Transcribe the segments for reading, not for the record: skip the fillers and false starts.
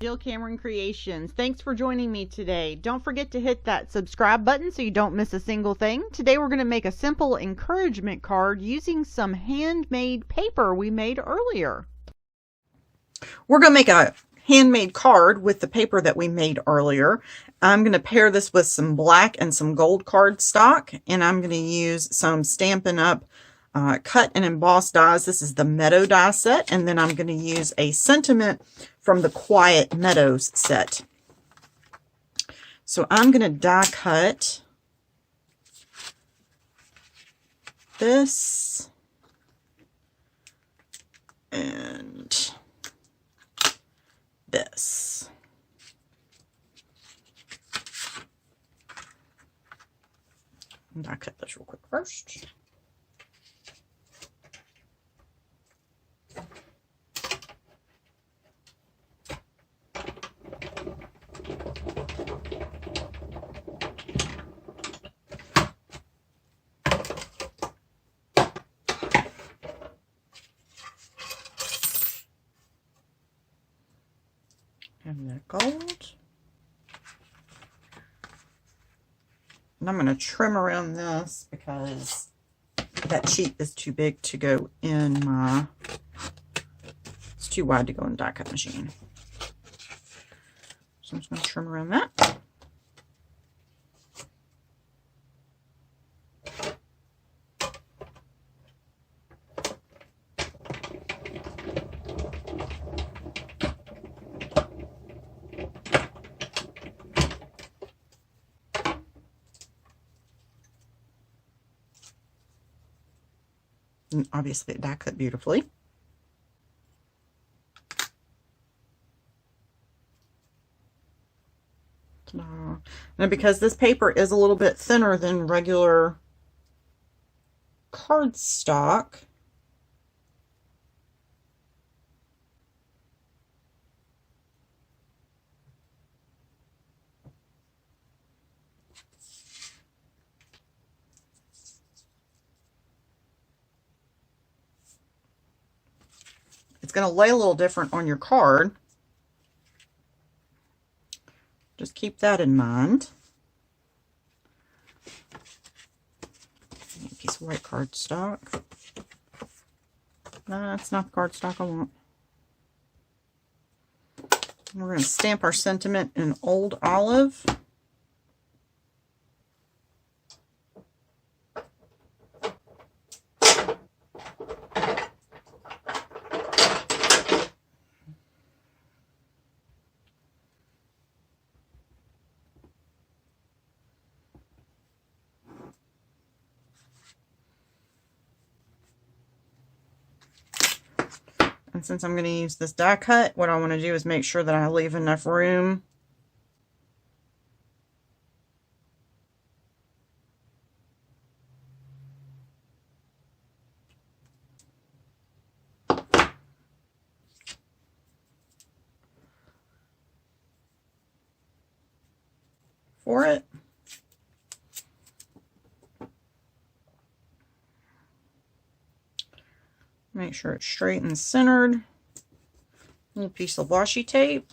Jill Cameron Creations. Thanks for joining me today. Don't forget to hit that subscribe button so you don't miss a single thing. Today we're going to make a simple encouragement card using some handmade paper we made earlier. We're going to make a handmade card with the paper that we made earlier. I'm going to pair this with some black and some gold cardstock, and I'm going to use some Stampin' Up! Cut and embossed dies. This is the MEADOW die set, and then I'm going to use a sentiment from the Quiet Meadows set. So I'm going to die cut this and this. Die cut this real quick first. And the gold. And I'm going to trim around this because that sheet is too big to go in my, it's too wide to go in the die cut machine. So I'm just going to trim around that. And obviously it die cut beautifully. Now because this paper is a little bit thinner than regular cardstock, it's going to lay a little different on your card. Just keep that in mind. A piece of white cardstock. No, that's not the cardstock I want. We're going to stamp our sentiment in Old Olive. And since I'm going to use this die cut, what I want to do is make sure that I leave enough room for it. Make sure it's straight and centered. A little piece of washi tape.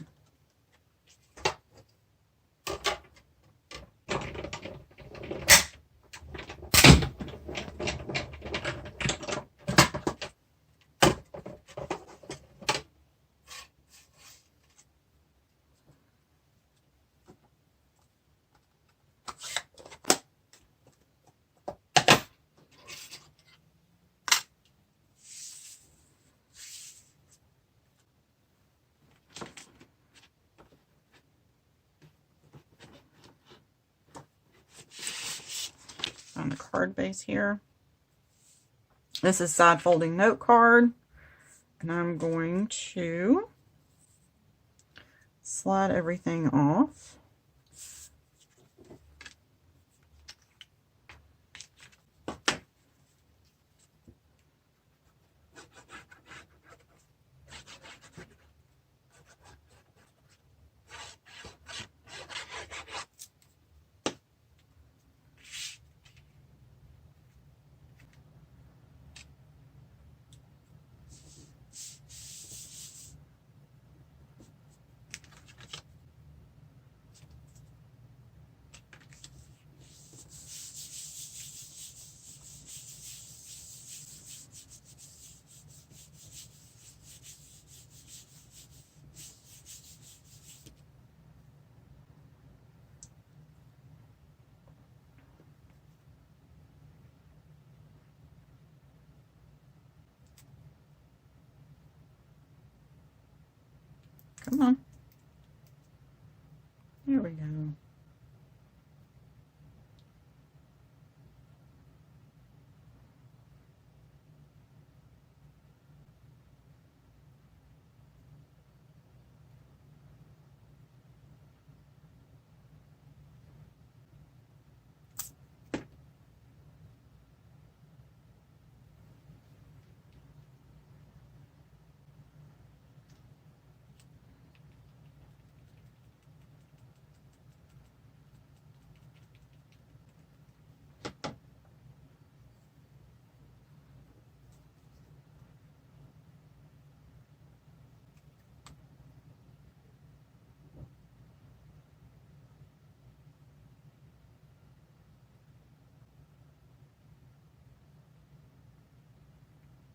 On the card base here. This is side folding note card, and I'm going to slide everything off. Come on. There we go.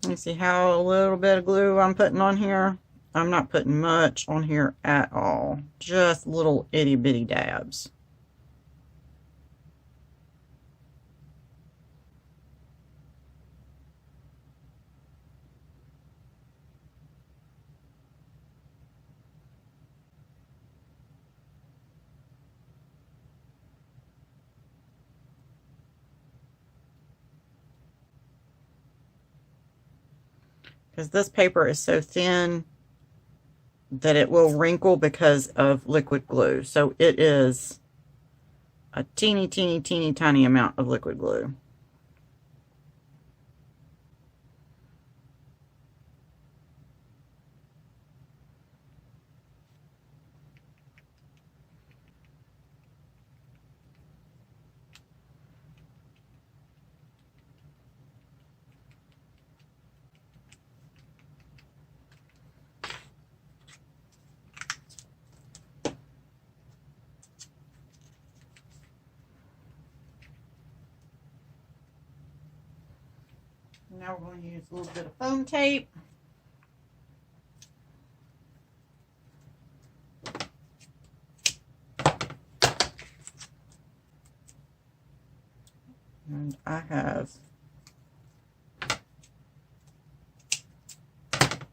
You see how a little bit of glue I'm putting on here? I'm not putting much on here at all. Just little itty bitty dabs. Because this paper is so thin that it will wrinkle because of liquid glue. So it is a teeny, teeny, teeny, tiny amount of liquid glue. Now we're going to use a little bit of foam tape. And I have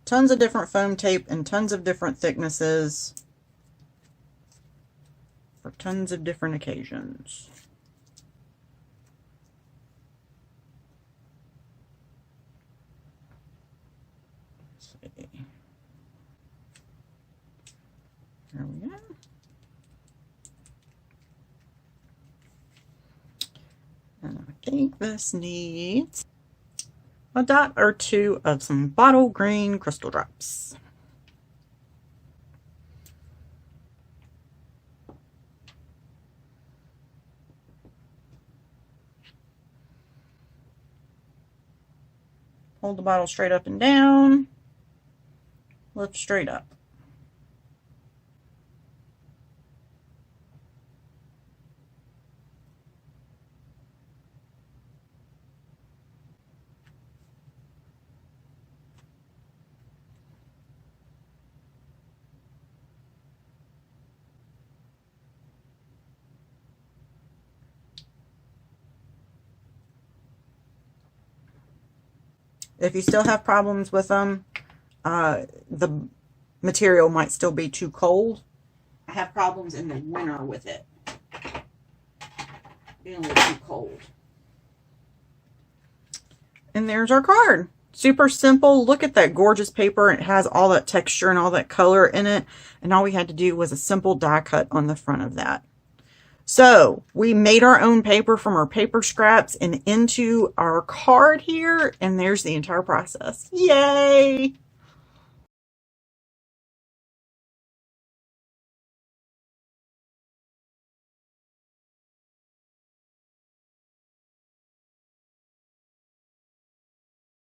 tons of different foam tape and tons of different thicknesses for tons of different occasions. There we go. And I think this needs a dot or two of some bottle green crystal drops. Hold the bottle straight up and down. Lift straight up. If you still have problems with them, the material might still be too cold. I have problems in the winter with it being a little too cold. And there's our card. Super simple. Look at that gorgeous paper. It has all that texture and all that color in it. And all we had to do was a simple die cut on the front of that. So we made our own paper from our paper scraps and into our card here. And there's the entire process. Yay!